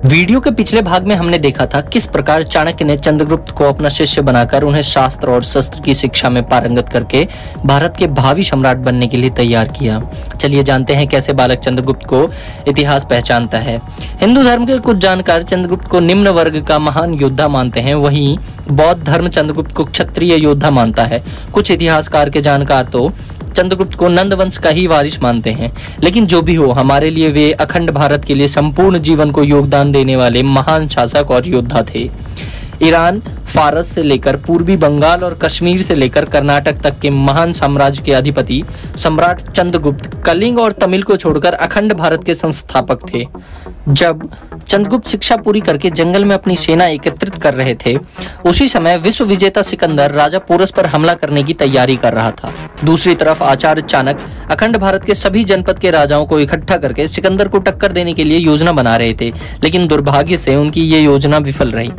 Video के पिछले भाग में हमने देखा था किस प्रकार चाणक्य ने चंद्रगुप्त को अपना शिष्य बनाकर उन्हें शास्त्र और शस्त्र की शिक्षा में पारंगत करके भारत के भावी सम्राट बनने के लिए तैयार किया। चलिए जानते हैं कैसे बालक चंद्रगुप्त को इतिहास पहचानता है। हिंदू धर्म के कुछ जानकार चंद्रगुप्त को निम्न वर्ग का महान योद्धा मानते हैं, वहीं बौद्ध धर्म चंद्रगुप्त को क्षत्रिय योद्धा मानता है। कुछ इतिहासकार के जानकार तो चंद्रगुप्त को नंद वंश का ही वारिस मानते हैं। लेकिन जो भी हो, हमारे लिए वे अखंड भारत के लिए संपूर्ण जीवन को योगदान देने वाले महान शासक और योद्धा थे। ईरान, फारस से लेकर पूर्वी बंगाल और कश्मीर से लेकर कर्नाटक तक के महान साम्राज्य के अधिपति सम्राट चंद्रगुप्त कलिंग और तमिल को छोड़कर अखंड भारत के संस्थापक थे। जब चंद्रगुप्त शिक्षा पूरी करके जंगल में अपनी सेना एकत्रित कर रहे थे, उसी समय विश्व विजेता सिकंदर राजा पोरस पर हमला करने की तैयारी कर रहा था। दूसरी तरफ आचार्य चाणक्य अखंड भारत के सभी जनपद के राजाओं को इकट्ठा करके सिकंदर को टक्कर देने के लिए योजना बना रहे थे, लेकिन दुर्भाग्य से उनकी ये योजना विफल रही,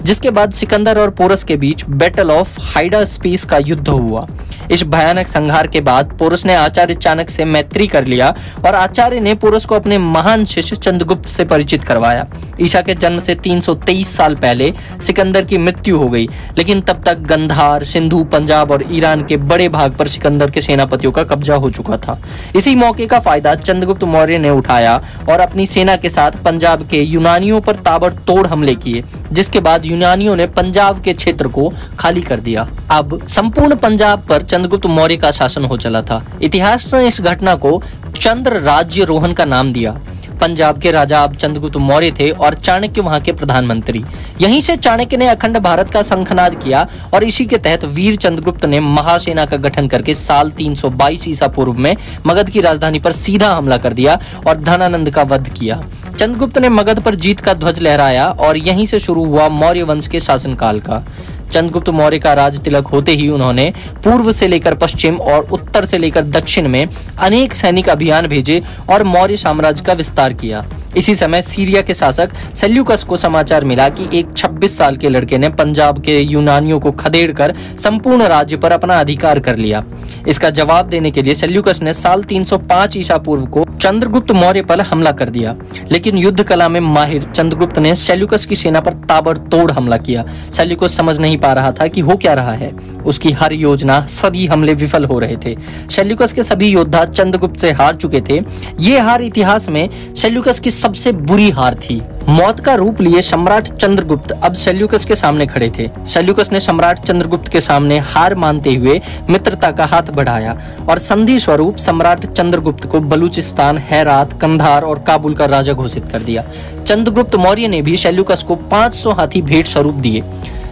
जिसके बाद सिकंदर और पोरस के बीच बैटल ऑफ हाइडा स्पेस का युद्ध हुआ। इस भयानक संहार के बाद पोरस ने आचार्य चाणक्य से मैत्री कर लिया और आचार्य ने पोरस को अपने महान शिष्य चंद्रगुप्त से परिचित करवाया। ईसा के जन्म से 323 साल पहले सिकंदर की मृत्यु हो गई, लेकिन तब तक गंधार, सिंधु, पंजाब और ईरान के बड़े भाग पर सिकंदर के सेनापतियों का कब्जा हो चुका था। इसी मौके का फायदा चंद्रगुप्त मौर्य ने उठाया और अपनी सेना के साथ पंजाब के यूनानियों पर ताबड़तोड़ हमले किए, जिसके बाद यूनानियों ने पंजाब के क्षेत्र को खाली कर दिया। अब संपूर्ण पंजाब पर चंद्रगुप्त मौर्य का शासन हो चला था। इतिहास ने इस घटना को चंद्र राज्यरोहण का नाम दिया। पंजाब के राजा अब चंद्रगुप्त मौर्य थे और चाणक्य वहां के प्रधानमंत्री। यहीं से चाणक्य ने अखंड भारत का शंखनाद किया और इसी के तहत वीर चंद्रगुप्त ने महासेना का गठन करके साल 322 ईसा पूर्व में मगध की राजधानी पर सीधा हमला कर दिया और धनानंद का वध किया। चंद्रगुप्त ने मगध पर जीत का ध्वज लहराया और यहीं से शुरू हुआ मौर्य वंश के शासनकाल का। चंद्रगुप्त मौर्य का राज तिलक होते ही उन्होंने पूर्व से लेकर पश्चिम और उत्तर से लेकर दक्षिण में अनेक सैनिक अभियान भेजे और मौर्य साम्राज्य का विस्तार किया। इसी समय सीरिया के शासक सेल्यूकस को समाचार मिला कि एक 26 साल के लड़के ने पंजाब के यूनानियों को खदेड़कर संपूर्ण राज्य पर अपना अधिकार कर लिया। इसका जवाब देने के लिए सेल्यूकस ने साल 305 ईसा पूर्व को चंद्रगुप्त मौर्य पर हमला कर दिया, लेकिन युद्ध कला में माहिर चंद्रगुप्त ने सेल्यूकस की सेना पर ताबड़तोड़ हमला किया। सेल्यूकस समझ नहीं पा रहा था कि हो क्या रहा है। उसकी हर योजना, सभी हमले विफल हो रहे थे। सेल्यूकस के सभी योद्धा चंद्रगुप्त से हार चुके थे। ये हार इतिहास में सेल्यूकस की सबसे बुरी हार थी। मौत का रूप लिए सम्राट चंद्रगुप्त अब सेल्यूकस के सामने खड़े थे। सेल्यूकस ने सम्राट चंद्रगुप्त के सामने हार मानते हुए मित्रता का हाथ बढ़ाया और संधि स्वरूप सम्राट चंद्रगुप्त को बलूचिस्तान, हेरात, कंधार और काबुल का राजा घोषित कर दिया। चंद्रगुप्त मौर्य ने भी सेल्यूकस को 500 हाथी भेंट स्वरूप दिए।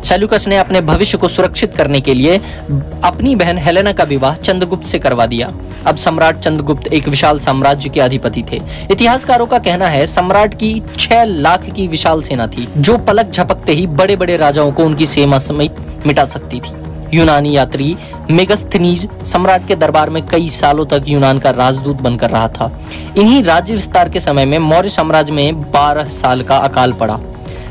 सेल्यूकस ने अपने भविष्य को सुरक्षित करने के लिए अपनी बहन हेलेना का विवाह चंद्रगुप्त से करवा दिया। अब सम्राट चंद्रगुप्त एक विशाल साम्राज्य के अधिपति थे। इतिहासकारों का कहना है सम्राट की 6 लाख की विशाल सेना थी, जो पलक झपकते ही बड़े बड़े राजाओं को उनकी सीमा समेत मिटा सकती थी। यूनानी यात्री मेगास्थनीज सम्राट के दरबार में कई सालों तक यूनान का राजदूत बनकर रहा था। इन्हीं राज्य विस्तार के समय में मौर्य साम्राज्य में 12 साल का अकाल पड़ा,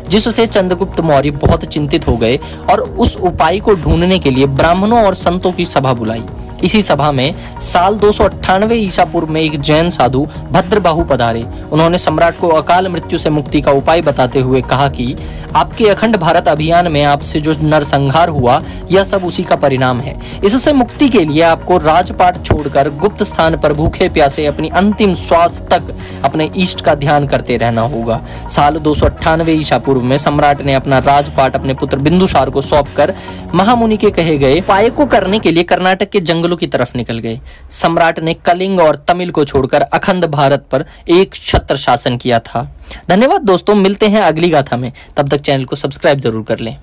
जिससे चंद्रगुप्त मौर्य बहुत चिंतित हो गए और उस उपाय को ढूंढने के लिए ब्राह्मणों और संतों की सभा बुलाई। इसी सभा में साल 298 ईसा पूर्व में एक जैन साधु भद्रबाहु पधारे। उन्होंने सम्राट को अकाल मृत्यु से मुक्ति का उपाय बताते हुए कहा कि आपके अखंड भारत अभियान में आपसे जो नरसंहार हुआ, यह सब उसी का परिणाम है। इससे मुक्ति के लिए आपको राजपाट छोड़कर गुप्त स्थान पर भूखे प्यासे अपनी अंतिम श्वास तक अपने इष्ट का ध्यान करते रहना होगा। साल 298 ईसा पूर्व में सम्राट ने अपना राजपाट अपने पुत्र बिंदुसार को सौंपकर महामुनि के कहे गए उपाय को करने के लिए कर्नाटक के जंगलों की तरफ निकल गए। सम्राट ने कलिंग और तमिल को छोड़कर अखंड भारत पर एक छत्र शासन किया था। धन्यवाद दोस्तों, मिलते हैं अगली गाथा में। तब तक चैनल को सब्सक्राइब जरूर कर लें।